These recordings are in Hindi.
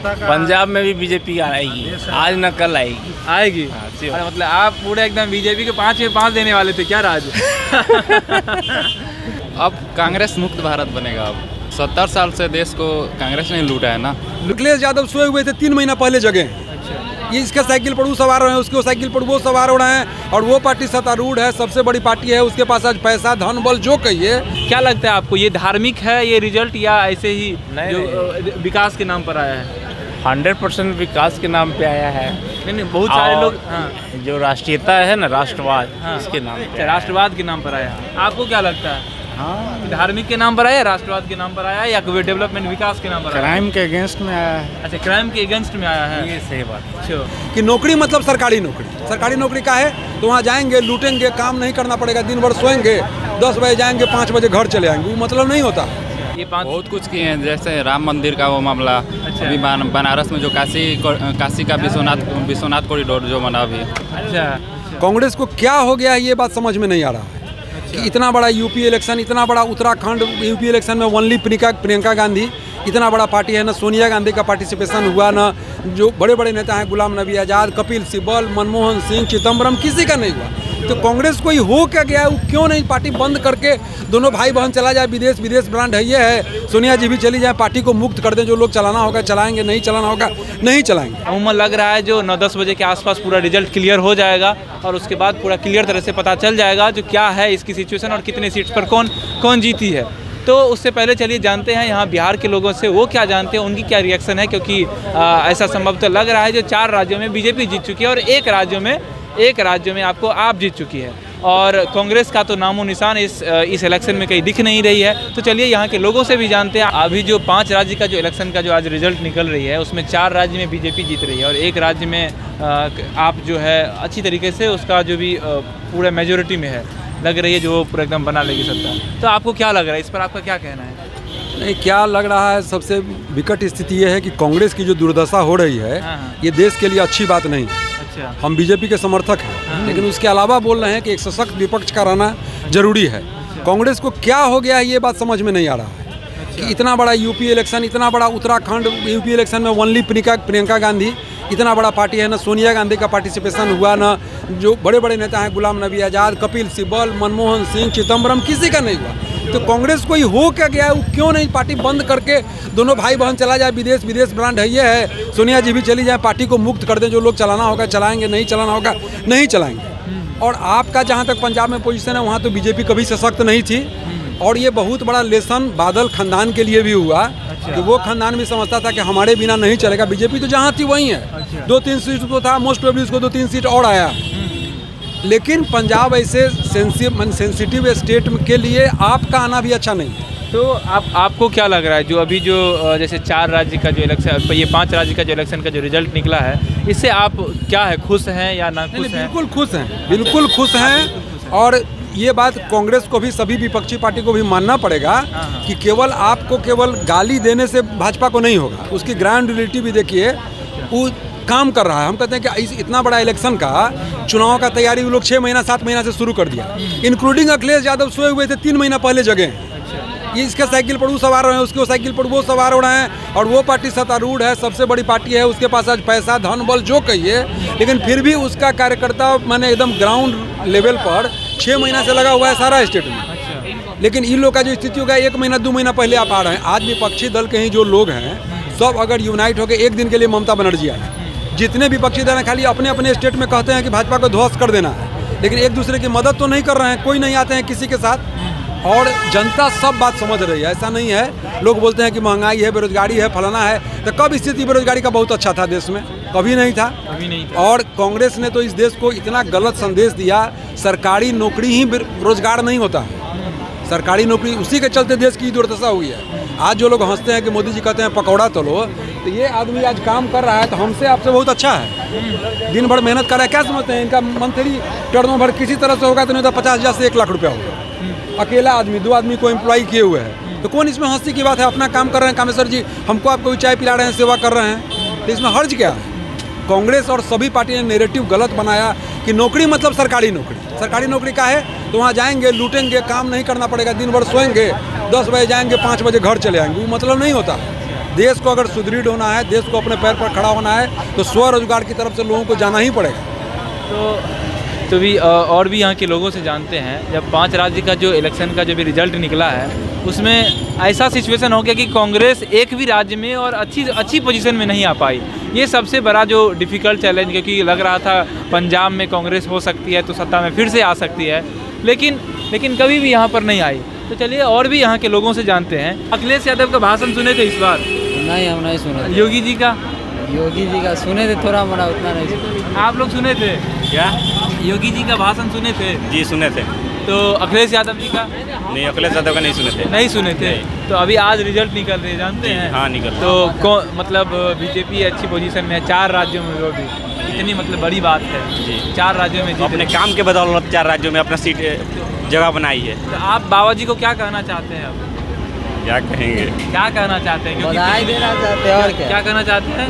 पंजाब में भी बीजेपी आएगी, आज न कल आएगी। अरे मतलब आप पूरे एकदम बीजेपी के 5 में 5 देने वाले थे क्या राज? अब कांग्रेस मुक्त भारत बनेगा। अब 70 साल से देश को कांग्रेस ने लूटा है ना। अखिलेश यादव सोए हुए थे 3 महीना पहले जगह। ये इसके साइकिल पर वो सवार हो रहे हैं, उसके साइकिल पर वो सवार हो रहे हैं, और वो पार्टी सत्तारूढ़ है, सबसे बड़ी पार्टी है, उसके पास आज पैसा धन बल जो कहिए। क्या लगता है आपको, ये धार्मिक है ये रिजल्ट या ऐसे ही जो विकास के नाम पर आया है? 100% विकास के नाम पे आया है। नहीं बहुत सारे लोग जो राष्ट्रीयता है ना, राष्ट्रवाद, इसके नाम पे। राष्ट्रवाद के नाम पर आया। आपको क्या लगता है? हाँ, धार्मिक के नाम पर आया, राष्ट्रवाद के नाम पर आया, या कोई डेवलपमेंट विकास के नाम पर आया? क्राइम के अगेंस्ट में आया है। अच्छा, क्राइम के अगेंस्ट में आया है, ये सही बात। अच्छा, कि नौकरी मतलब सरकारी नौकरी। सरकारी नौकरी का है तो वहाँ जाएंगे, लूटेंगे, काम नहीं करना पड़ेगा, दिन भर सोएंगे, 10 बजे जाएंगे, 5 बजे घर चले आएंगे, वो मतलब नहीं होता। ये 5 बहुत कुछ किए हैं, जैसे राम मंदिर का वो मामला। अभी बनारस में जो काशी का विश्वनाथ कॉरिडोर जो बना अभी। अच्छा, कांग्रेस को क्या हो गया है ये बात समझ में नहीं आ रहा है कि इतना बड़ा यूपी इलेक्शन, इतना बड़ा उत्तराखंड यूपी इलेक्शन में ओनली प्रियंका गांधी, इतना बड़ा पार्टी है ना, सोनिया गांधी का पार्टिसिपेशन हुआ ना, जो बड़े बड़े नेता हैं गुलाम नबी आज़ाद, कपिल सिब्बल, मनमोहन सिंह, चिदम्बरम, किसी का नहीं हुआ। तो कांग्रेस को ही हो क्या गया है, वो क्यों नहीं पार्टी बंद करके दोनों भाई बहन चला जाए विदेश ब्रांड है ये है, सोनिया जी भी चली जाए, पार्टी को मुक्त कर दें, जो लोग चलाना होगा चलाएंगे, नहीं चलाना होगा नहीं चलाएंगे। अमूमन लग रहा है जो 9-10 बजे के आसपास पूरा रिजल्ट क्लियर हो जाएगा और उसके बाद पूरा क्लियर तरह से पता चल जाएगा जो क्या है इसकी सिचुएशन और कितने सीट्स पर कौन जीती है। तो उससे पहले चलिए जानते हैं यहाँ बिहार के लोगों से वो क्या जानते हैं, उनकी क्या रिएक्शन है, क्योंकि ऐसा संभव तो लग रहा है जो 4 राज्यों में बीजेपी जीत चुकी है और एक राज्य में आपको आप जीत चुकी है, और कांग्रेस का तो नामो निशान इस इलेक्शन में कहीं दिख नहीं रही है। तो चलिए यहाँ के लोगों से भी जानते हैं। अभी जो 5 राज्य का जो इलेक्शन का जो आज रिजल्ट निकल रही है उसमें 4 राज्य में बीजेपी जीत रही है और एक राज्य में आप जो है अच्छी तरीके से उसका जो भी पूरा मेजोरिटी में है, लग रही है जो पूरा एकदम बना लेगी सत्ता। तो आपको क्या लग रहा है, इस पर आपका क्या कहना है? नहीं, क्या लग रहा है, सबसे विकट स्थिति ये है कि कांग्रेस की जो दुर्दशा हो रही है ये देश के लिए अच्छी बात नहीं है। अच्छा, हम बीजेपी के समर्थक हैं, लेकिन उसके अलावा बोल रहे हैं कि एक सशक्त विपक्ष का रहना जरूरी है। कांग्रेस को क्या हो गया है ये बात समझ में नहीं आ रहा है कि इतना बड़ा यूपी इलेक्शन, इतना बड़ा उत्तराखंड यूपी इलेक्शन में ओनली प्रियंका गांधी, इतना बड़ा पार्टी है ना, सोनिया गांधी का पार्टिसिपेशन हुआ ना, जो बड़े बड़े नेता हैं गुलाम नबी आज़ाद, कपिल सिब्बल, मनमोहन सिंह, चिदम्बरम, किसी का नहीं हुआ। तो कांग्रेस को ही हो क्या गया है, वो क्यों नहीं पार्टी बंद करके दोनों भाई बहन चला जाए विदेश ब्रांड है ये है, सोनिया जी भी चली जाए, पार्टी को मुक्त कर दें, जो लोग चलाना होगा चलाएंगे, नहीं चलाना होगा नहीं चलाएंगे। और आपका जहाँ तक पंजाब में पोजीशन है वहाँ तो बीजेपी कभी सशक्त नहीं थी, और ये बहुत बड़ा लेसन बादल खानदान के लिए भी हुआ कि वो खानदान भी समझता था कि हमारे बिना नहीं चलेगा। बीजेपी तो जहाँ थी वहीं है, 2-3 सीट तो था, मोस्ट प्रोबेबली उसको 2-3 सीट और आया। लेकिन पंजाब ऐसे सेंसिटिव स्टेट के लिए आपका आना भी अच्छा नहीं है। तो आपको क्या लग रहा है जो अभी जो जैसे 4 राज्य का जो इलेक्शन, ये 5 राज्य का जो इलेक्शन का जो रिजल्ट निकला है, इससे आप क्या है, खुश हैं या ना खुश हैं? बिल्कुल खुश हैं, बिल्कुल खुश हैं। और ये बात कांग्रेस को भी, सभी विपक्षी पार्टी को भी मानना पड़ेगा कि केवल आपको केवल गाली देने से भाजपा को नहीं होगा, उसकी ग्राउंड रियलिटी भी देखिए, वो काम कर रहा है। हम कहते हैं कि इतना बड़ा इलेक्शन का चुनाव का तैयारी वो लोग 6 महीना 7 महीना से शुरू कर दिया, इंक्लूडिंग अखिलेश यादव सोए हुए थे 3 महीना पहले जगह। ये इसके साइकिल पर वो सवार हो रहे हैं, उसके साइकिल पर वो सवार हो रहे हैं, और वो पार्टी सत्तारूढ़ है, सबसे बड़ी पार्टी है, उसके पास आज पैसा धन बल जो कहिए, लेकिन फिर भी उसका कार्यकर्ता मैंने एकदम ग्राउंड लेवल पर 6 महीना से लगा हुआ है सारा स्टेट में। लेकिन इन लोग का जो स्थिति होगा 1 महीना 2 महीना पहले आप आ रहे हैं। आज विपक्षी दल के ही जो लोग हैं सब अगर यूनाइट होकर एक दिन के लिए ममता बनर्जी आए, जितने विपक्षी दल हैं खाली अपने अपने स्टेट में कहते हैं कि भाजपा को ध्वस्त कर देना है, लेकिन एक दूसरे की मदद तो नहीं कर रहे हैं, कोई नहीं आते हैं किसी के साथ। और जनता सब बात समझ रही है, ऐसा नहीं है। लोग बोलते हैं कि महंगाई है, बेरोजगारी है, फलाना है, तो कब स्थिति बेरोजगारी का बहुत अच्छा था देश में? कभी नहीं था। और कांग्रेस ने तो इस देश को इतना गलत संदेश दिया, सरकारी नौकरी ही रोजगार नहीं होता है, सरकारी नौकरी, उसी के चलते देश की दुर्दशा हुई है। आज जो लोग हंसते हैं कि मोदी जी कहते हैं पकौड़ा तलो, तो ये आदमी आज काम कर रहा है तो हमसे आपसे बहुत अच्छा है, दिन भर मेहनत कर रहा है। क्या समझते हैं इनका मंथली टर्नओवर किसी तरह से होगा तो नहीं तो 50,000 से 1 लाख रुपया होगा। अकेला आदमी, 2 आदमी को एम्प्लॉय किए हुए हैं, तो कौन इसमें हंसी की बात है? अपना काम कर रहे हैं कामेश्वर जी, हमको आपको चाय पिला रहे हैं, सेवा कर रहे हैं, तो इसमें हर्ज क्या है? कांग्रेस और सभी पार्टी ने नैरेटिव गलत बनाया कि नौकरी मतलब सरकारी नौकरी। सरकारी नौकरी का है तो वहाँ जाएंगे, लूटेंगे, काम नहीं करना पड़ेगा, दिन भर सोएंगे, 10 बजे जाएंगे, 5 बजे घर चले आएंगे, वो मतलब नहीं होता। देश को अगर सुदृढ़ होना है, देश को अपने पैर पर खड़ा होना है तो स्वरोजगार की तरफ से लोगों को जाना ही पड़ेगा। तो भी और भी यहाँ के लोगों से जानते हैं, जब 5 राज्य का जो इलेक्शन का जो भी रिजल्ट निकला है उसमें ऐसा सिचुएशन हो गया कि कांग्रेस एक भी राज्य में और अच्छी पोजीशन में नहीं आ पाई। ये सबसे बड़ा जो डिफ़िकल्ट चैलेंज, क्योंकि लग रहा था पंजाब में कांग्रेस हो सकती है तो सत्ता में फिर से आ सकती है, लेकिन कभी भी यहाँ पर नहीं आई। तो चलिए और भी यहाँ के लोगों से जानते हैं। अखिलेश यादव का भाषण सुने थे इस बार? नहीं, हम नहीं सुने। योगी जी का सुने थे, थोड़ा मोड़ा, उतना नहीं सुने। आप लोग सुने थे क्या? योगी जी का भाषण सुने थे? जी सुने थे। तो अखिलेश यादव जी का? नहीं, अखिलेश यादव का नहीं सुने थे। नहीं सुने थे। तो अभी आज रिजल्ट निकल रहे जानते हैं? हाँ, निकल। तो मतलब बीजेपी अच्छी पोजीशन में है 4 राज्यों में, वो भी इतनी मतलब बड़ी बात है जी। 4 राज्यों में अपने काम के बदौलत 4 राज्यों में अपना सीट जगह बनाई है। तो आप बाबा जी को क्या कहना चाहते हैं? अब क्या कहेंगे? क्या कहना चाहते हैं? बधाई देना चाहते हैं। और क्या कहना चाहते हैं?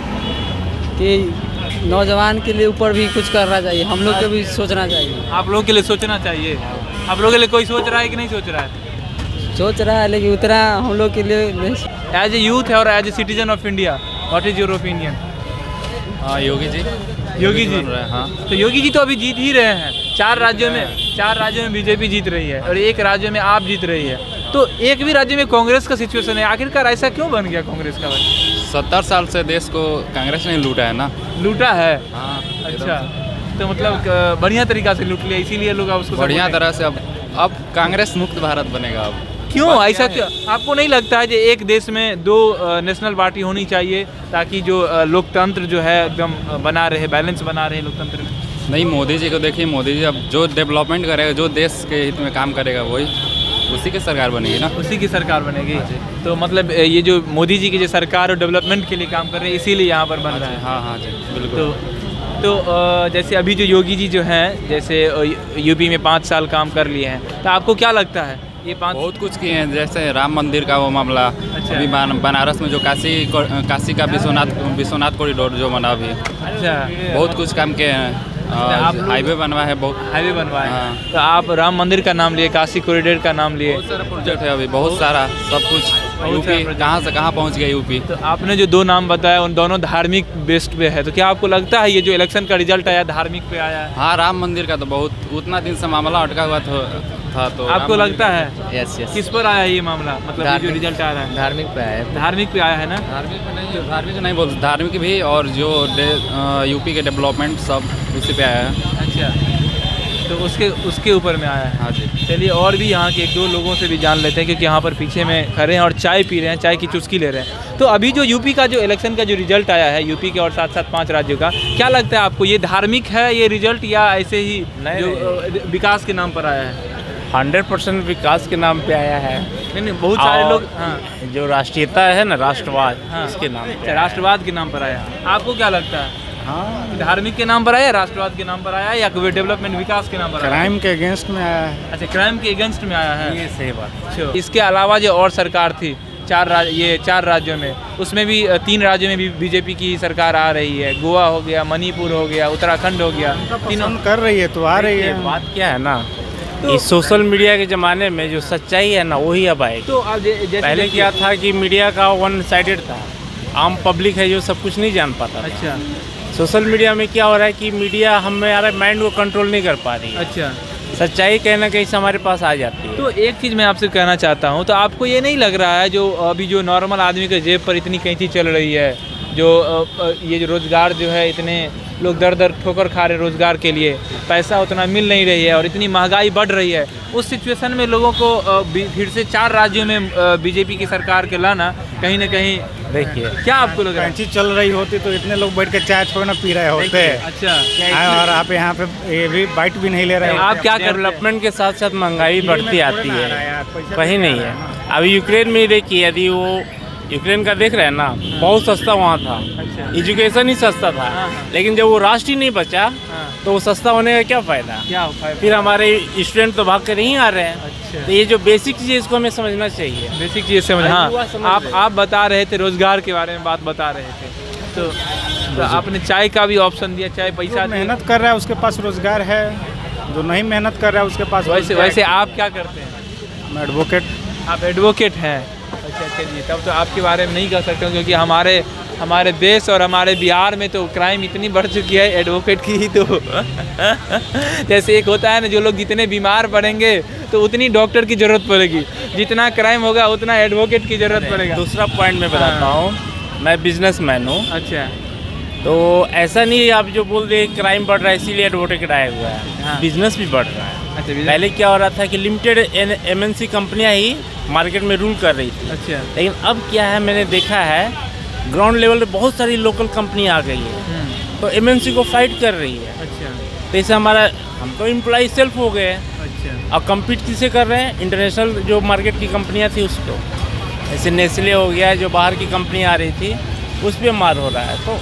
कि नौजवान के लिए ऊपर भी कुछ करना चाहिए, हम लोग को भी सोचना चाहिए। आप लोगों के लिए सोचना चाहिए। आप लोगों के लिए कोई सोच रहा है कि नहीं सोच रहा है? सोच रहा है, लेकिन उतना हम लोग के लिए नहीं। एज ए यूथ है और as a citizen of India, what is your opinion? हाँ, योगी जी बन रहे हैं। हाँ। तो योगी जी तो अभी जीत ही रहे हैं 4 राज्यों में बीजेपी जीत रही है और 1 राज्य में आप जीत रही है। तो एक भी राज्य में कांग्रेस का सिचुएशन है, आखिरकार ऐसा क्यों बन गया कांग्रेस का? भाई 70 साल से देश को कांग्रेस ने लूटा है ना। लूटा है? हाँ, अच्छा, तो मतलब बढ़िया तरीका से लूट लिया, इसीलिए लोग उसको बढ़िया तरह से। अब कांग्रेस मुक्त भारत बनेगा। अब क्यों ऐसा क्यों? आपको नहीं लगता है कि एक देश में 2 नेशनल पार्टी होनी चाहिए ताकि जो लोकतंत्र जो है एकदम बना रहे, बैलेंस बना रहे लोकतंत्र में? नहीं, मोदी जी को देखिए, मोदी जी अब जो डेवलपमेंट करेगा, जो देश के हित में काम करेगा, वही उसी की सरकार बनेगी ना। उसी की सरकार बनेगी। तो मतलब ये जो मोदी जी की जो सरकार और डेवलपमेंट के लिए काम कर रहे हैं, इसीलिए यहाँ पर बन रहा है। हाँ जी, बिल्कुल। तो जैसे अभी जो योगी जी जो हैं, जैसे यूपी में 5 साल काम कर लिए हैं, तो आपको क्या लगता है ये 5? बहुत कुछ किए हैं, जैसे राम मंदिर का वो मामला। अच्छा। अभी बनारस में जो काशी का विश्वनाथ कॉरिडोर जो बना, अभी अच्छा, बहुत कुछ काम किए हैं। आप हाईवे बनवा है, बहुत हाईवे बनवाए। हाँ। तो आप राम मंदिर का नाम लिए, काशी कॉरिडोर का नाम लिए, बहुत सारा प्रोजेक्ट है अभी, बहुत सारा, सब कुछ। यूपी कहाँ से कहाँ पहुँच गया यूपी। तो आपने जो 2 नाम बताया उन दोनों धार्मिक बेस्ड पे है, तो क्या आपको लगता है ये जो इलेक्शन का रिजल्ट आया धार्मिक पे आया है? हाँ, राम मंदिर का तो बहुत उतना दिन से मामला अटका हुआ था तो आपको लगता है? Yes yes. किस पर आया ये मामला? मतलब ये जो रिजल्ट आ रहा है धार्मिक पे है। धार्मिक पे आया है ना? धार्मिक नहीं बोलते, धार्मिक भी, और जो यूपी के डेवलपमेंट सब उसी पे आया है। अच्छा, तो उसके ऊपर में आया है। हाँ जी। चलिए और भी यहाँ के 1-2 लोगों से भी जान लेते हैं, क्योंकि यहाँ पर पीछे में खड़े हैं और चाय पी रहे हैं, चाय की चुस्की ले रहे हैं। तो अभी जो यूपी का जो इलेक्शन का जो रिजल्ट आया है, यूपी के और साथ 5 राज्यों का, क्या लगता है आपको, ये धार्मिक है ये रिजल्ट, या ऐसे ही जो विकास के नाम पर आया है? 100% विकास के नाम पे आया है। नहीं, बहुत सारे लोग। हाँ, जो राष्ट्रीयता है ना, राष्ट्रवाद, हाँ, इसके नाम पे। अच्छा, राष्ट्रवाद के नाम पर आया। आपको क्या लगता है? हाँ, धार्मिक के नाम पर आया, राष्ट्रवाद के नाम पर आया, या कोई डेवलपमेंट विकास के नाम पर आया? क्राइम के अगेंस्ट में आया है। अच्छा, क्राइम के अगेंस्ट में आया है। ये सही बात। अच्छा, इसके अलावा जो और सरकार थी 4 राज्यों में, उसमें भी 3 राज्यों में भी बीजेपी की सरकार आ रही है। गोवा हो गया, मणिपुर हो गया, उत्तराखंड हो गया, तीनों कर रही है तो आ रही है। बात क्या है ना, इस सोशल मीडिया के ज़माने में जो सच्चाई है ना, वही अब आएगी। तो अब जैसे पहले क्या था कि मीडिया का 1 साइडेड था, आम पब्लिक है जो सब कुछ नहीं जान पाता था। अच्छा, सोशल मीडिया में क्या हो रहा है कि मीडिया हमारे माइंड को कंट्रोल नहीं कर पा रही है। अच्छा, सच्चाई कहीं ना कहीं से हमारे पास आ जाती है। तो एक चीज़ मैं आपसे कहना चाहता हूँ, तो आपको ये नहीं लग रहा है जो अभी जो नॉर्मल आदमी के जेब पर इतनी कैंची चल रही है, जो ये जो रोज़गार जो है, इतने लोग दर ठोकर खा रहे रोज़गार के लिए, पैसा उतना मिल नहीं रही है और इतनी महंगाई बढ़ रही है, उस सिचुएशन में लोगों को फिर से 4 राज्यों में बीजेपी की सरकार के लाना कहीं ना कहीं, देखिए क्या आपको लग रहा है? कैंची चल रही होती तो इतने लोग बैठ के चाय थोड़ा ना पी रहे होते। अच्छा, और आप यहाँ पे ये भी बाइट भी नहीं ले रहे। आप क्या डेवलपमेंट के साथ साथ महंगाई बढ़ती आती है, कहीं नहीं है। अभी यूक्रेन में देखिए, यदि वो यूक्रेन का देख रहे हैं ना, बहुत सस्ता वहाँ था, एजुकेशन ही सस्ता था, लेकिन जब वो राष्ट्र ही नहीं बचा तो वो सस्ता होने का क्या फ़ायदा? क्या फिर हमारे स्टूडेंट तो भाग कर नहीं आ रहे हैं। तो ये जो बेसिक चीज़ है इसको हमें समझना चाहिए। बेसिक चीज़ समझ। हाँ, आप बता रहे थे रोज़गार के बारे में, बात बता रहे थे, तो आपने चाय का भी ऑप्शन दिया, चाय पैसा मेहनत कर रहा है उसके पास रोजगार है, जो नहीं मेहनत कर रहा है उसके पास। वैसे आप क्या करते हैं? मैं एडवोकेट। आप एडवोकेट हैं? अच्छा जी, तब तो आपके बारे में नहीं कह सकता हूँ, क्योंकि हमारे देश और हमारे बिहार में तो क्राइम इतनी बढ़ चुकी है एडवोकेट की ही तो जैसे एक होता है ना, जो लोग जितने बीमार पड़ेंगे तो उतनी डॉक्टर की ज़रूरत पड़ेगी, जितना क्राइम होगा उतना एडवोकेट की ज़रूरत पड़ेगा। दूसरा पॉइंट मैं बताता हूँ, मैं बिजनेसमैन हूँ, अच्छा, तो ऐसा नहीं है आप जो बोल रहे क्राइम बढ़ रहा है इसीलिए एडवोकेट आया हुआ है, हाँ। बिजनेस भी बढ़ रहा है। अच्छा, पहले क्या हो रहा था कि लिमिटेड MNC कंपनियां ही मार्केट में रूल कर रही थी, अच्छा, लेकिन अब क्या है मैंने देखा है ग्राउंड लेवल पे बहुत सारी लोकल कंपनी आ गई है, तो MNC को फाइट कर रही है। अच्छा, तो इससे हम तो एम्प्लॉय सेल्फ हो गए हैं, अच्छा, अब कम्पीट किसे कर रहे हैं, इंटरनेशनल जो मार्केट की कंपनियां थी उसको, जैसे नेस्ले हो गया, जो बाहर की कंपनी आ रही थी उस पर मार हो रहा है। तो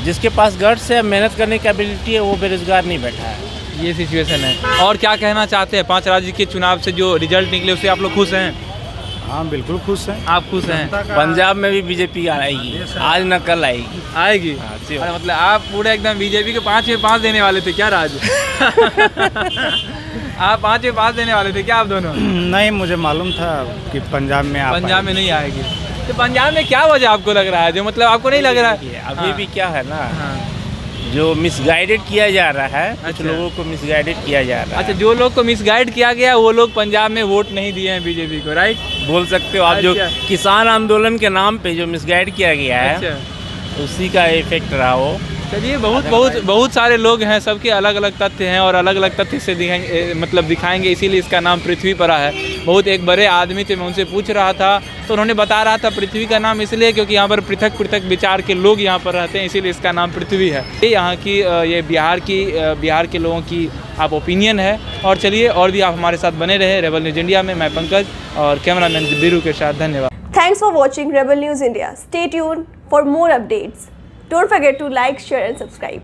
जिसके पास गट्स है, मेहनत करने की एबिलिटी है, वो बेरोजगार नहीं बैठा है। ये सिचुएशन है। और क्या कहना चाहते हैं, 5 राज्य के चुनाव से जो रिजल्ट निकले उससे आप लोग खुश हैं? हाँ बिल्कुल खुश हैं। आप खुश हैं? पंजाब में भी बीजेपी आएगी, आज न कल आएगी। आएगी? हाँ, अरे मतलब आप पूरे एकदम बीजेपी के 5 में 5 देने वाले थे क्या राज? आप 5 में 5 देने वाले थे क्या आप दोनों? नहीं, मुझे मालूम था कि पंजाब में पंजाब में नहीं आएगी। तो पंजाब में क्या वजह आपको लग रहा है, जो मतलब आपको नहीं लग रहा है? अभी भी क्या है ना, हाँ। जो मिसगाइडेड किया जा रहा है, कुछ अच्छा। लोगों को मिसगाइडेड किया जा रहा है। अच्छा, जो लोग को मिसगाइड किया गया वो लोग पंजाब में वोट नहीं दिए हैं बीजेपी को, राइट? बोल सकते हो आप। जो अच्छा। किसान आंदोलन के नाम पे जो मिसगाइड किया गया है, अच्छा, उसी का इफेक्ट रहा वो। चलिए, बहुत सारे लोग हैं, सबके अलग अलग तथ्य हैं और अलग अलग तथ्य से दिखाएंगे, इसीलिए इसका नाम पृथ्वी पड़ा है। बहुत एक बड़े आदमी थे, मैं उनसे पूछ रहा था तो उन्होंने बता रहा था पृथ्वी का नाम इसलिए क्योंकि यहाँ पर पृथक पृथक विचार के लोग यहाँ पर रहते हैं, इसीलिए इसका नाम पृथ्वी है। ये यहाँ की ये बिहार के लोगों की आप ओपिनियन है। और चलिए, और भी आप हमारे साथ बने रहे रेबल न्यूज़ इंडिया में। मैं पंकज और कैमरामैन बीरू के साथ, धन्यवाद। Thanks for watching Rebel News India. Stay tuned for more updates. Don't forget to like, share and subscribe.